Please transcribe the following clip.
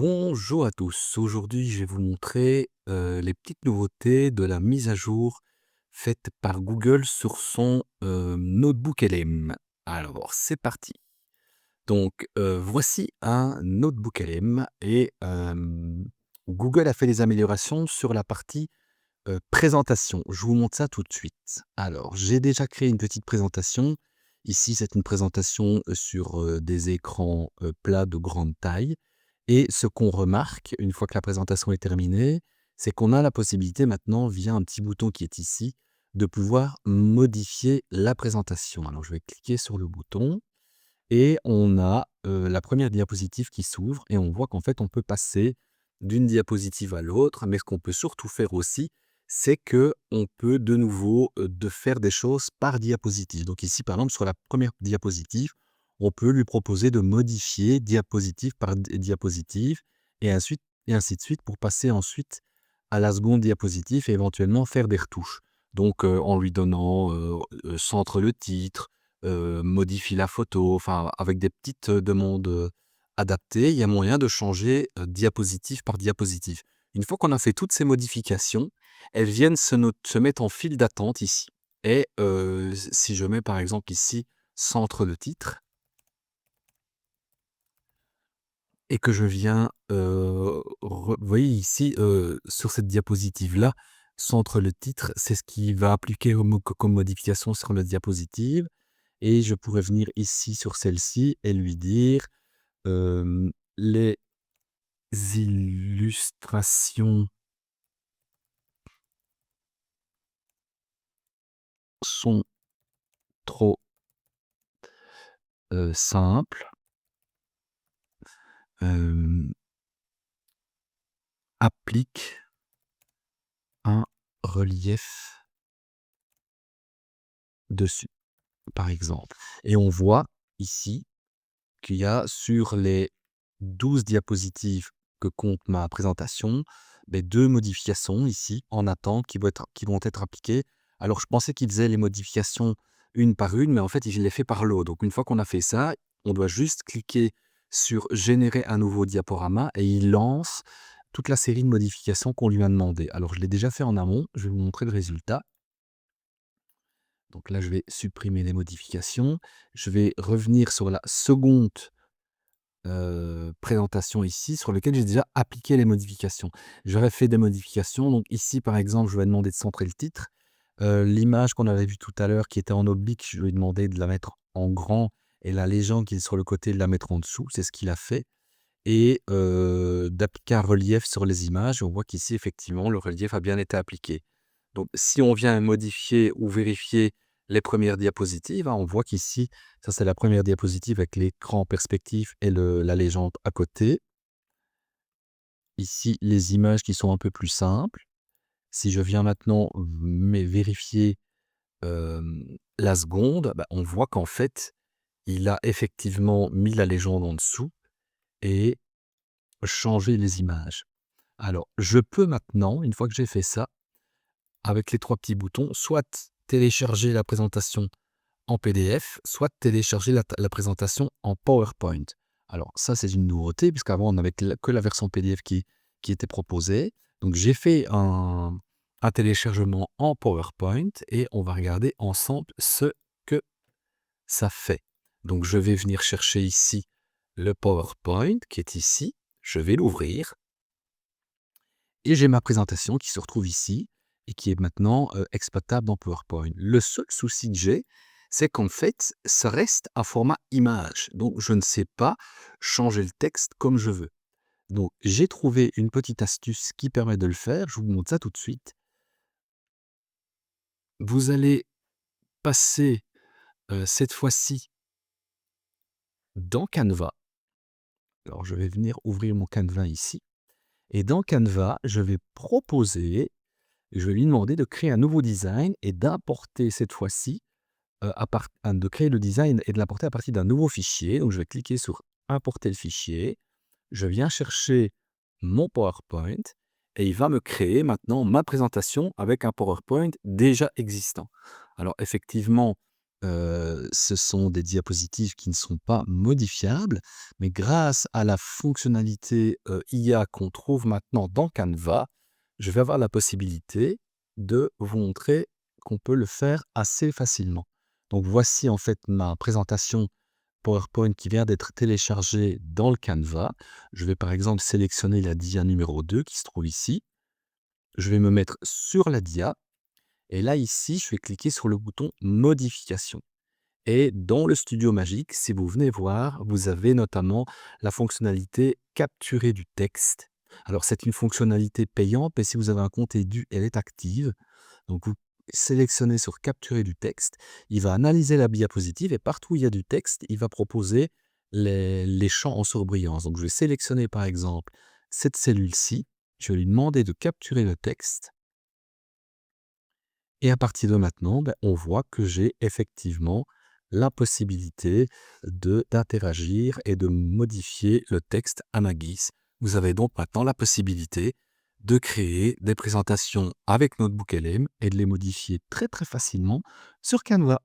Bonjour à tous. Aujourd'hui, je vais vous montrer les petites nouveautés de la mise à jour faite par Google sur son notebook LM. Alors, c'est parti. Donc, voici un notebook LM et Google a fait des améliorations sur la partie présentation. Je vous montre ça tout de suite. Alors, j'ai déjà créé une petite présentation. Ici, c'est une présentation sur des écrans plats de grande taille. Et ce qu'on remarque, une fois que la présentation est terminée, c'est qu'on a la possibilité maintenant, via un petit bouton qui est ici, de pouvoir modifier la présentation. Alors, je vais cliquer sur le bouton et on a la première diapositive qui s'ouvre et on voit qu'en fait, on peut passer d'une diapositive à l'autre. Mais ce qu'on peut surtout faire aussi, c'est que on peut de nouveau de faire des choses par diapositive. Donc ici, par exemple, sur la première diapositive, on peut lui proposer de modifier diapositive par diapositive et ainsi de suite pour passer ensuite à la seconde diapositive et éventuellement faire des retouches. Donc en lui donnant centre le titre, modifie la photo, enfin avec des petites demandes adaptées, il y a moyen de changer diapositive par diapositive. Une fois qu'on a fait toutes ces modifications, elles viennent se mettre en file d'attente ici. Et si je mets par exemple ici centre le titre et que je viens, vous voyez ici sur cette diapositive-là, centre le titre, c'est ce qui va appliquer comme modification sur la diapositive. Et je pourrais venir ici sur celle-ci et lui dire les illustrations sont trop simples. Hem, Applique un relief dessus, par exemple. Et on voit ici qu'il y a sur les 12 diapositives que compte ma présentation, beh, 2 modifications ici en attente qui vont être appliquées. Alors je pensais qu'il faisait les modifications une par une, mais en fait il les fait par lot. Donc une fois qu'on a fait ça, on doit juste cliquer sur «Générer un nouveau diaporama» et il lance toute la série de modifications qu'on lui a demandé. Alors je l'ai déjà fait en amont, je vais vous montrer le résultat. Donc là, je vais supprimer les modifications. Je vais revenir sur la seconde présentation ici, sur lequel j'ai déjà appliqué les modifications. J'aurais fait des modifications, donc ici, par exemple, je vais demander de centrer le titre. L'image qu'on avait vue tout à l'heure qui était en oblique, je lui ai demandé de la mettre en grand et la légende qui est sur le côté, de la mettre en dessous. C'est ce qu'il a fait et d'appliquer un relief sur les images. On voit qu'ici, effectivement, le relief a bien été appliqué. Donc si on vient modifier ou vérifier les premières diapositives, hein, on voit qu'ici, ça c'est la première diapositive avec l'écran en perspective et la légende à côté. Ici, les images qui sont un peu plus simples. Si je viens maintenant vérifier la seconde, bah, on voit qu'en fait, il a effectivement mis la légende en dessous et changé les images. Alors, je peux maintenant, une fois que j'ai fait ça, avec les 3 petits boutons, soit télécharger la présentation en PDF, soit télécharger la présentation en PowerPoint. Alors ça, c'est une nouveauté puisqu'avant on n'avait que la version PDF qui était proposée. Donc j'ai fait un téléchargement en PowerPoint et on va regarder ensemble ce que ça fait. Donc je vais venir chercher ici le PowerPoint qui est ici. Je vais l'ouvrir et j'ai ma présentation qui se retrouve ici et qui est maintenant exploitable dans PowerPoint. Le seul souci que j'ai, c'est qu'en fait, ça reste un format image. Donc, je ne sais pas changer le texte comme je veux. Donc, j'ai trouvé une petite astuce qui permet de le faire. Je vous montre ça tout de suite. Vous allez passer cette fois-ci dans Canva. Alors, je vais venir ouvrir mon Canva ici. Et dans Canva, je vais lui demander de créer un nouveau design et d'importer cette fois-ci de créer le design et de l'importer à partir d'un nouveau fichier. Donc je vais cliquer sur «Importer le fichier». Je viens chercher mon PowerPoint et il va me créer maintenant ma présentation avec un PowerPoint déjà existant. Alors effectivement, ce sont des diapositives qui ne sont pas modifiables, mais grâce à la fonctionnalité, IA qu'on trouve maintenant dans Canva, je vais avoir la possibilité de vous montrer qu'on peut le faire assez facilement. Donc voici en fait ma présentation PowerPoint qui vient d'être téléchargée dans le Canva. Je vais par exemple sélectionner la dia numéro 2 qui se trouve ici. Je vais me mettre sur la dia et là ici, je vais cliquer sur le bouton modification. Et dans le Studio Magique, si vous venez voir, vous avez notamment la fonctionnalité capturer du texte. Alors c'est une fonctionnalité payante, mais si vous avez un compte Edu, elle est active. Donc vous sélectionnez sur capturer du texte, il va analyser la diapositive et partout où il y a du texte, il va proposer les champs en surbrillance. Donc je vais sélectionner par exemple cette cellule-ci, je vais lui demander de capturer le texte et à partir de maintenant, on voit que j'ai effectivement la possibilité d'interagir et de modifier le texte à ma guise. Vous avez donc maintenant la possibilité de créer des présentations avec Notebook LM et de les modifier très très facilement sur Canva.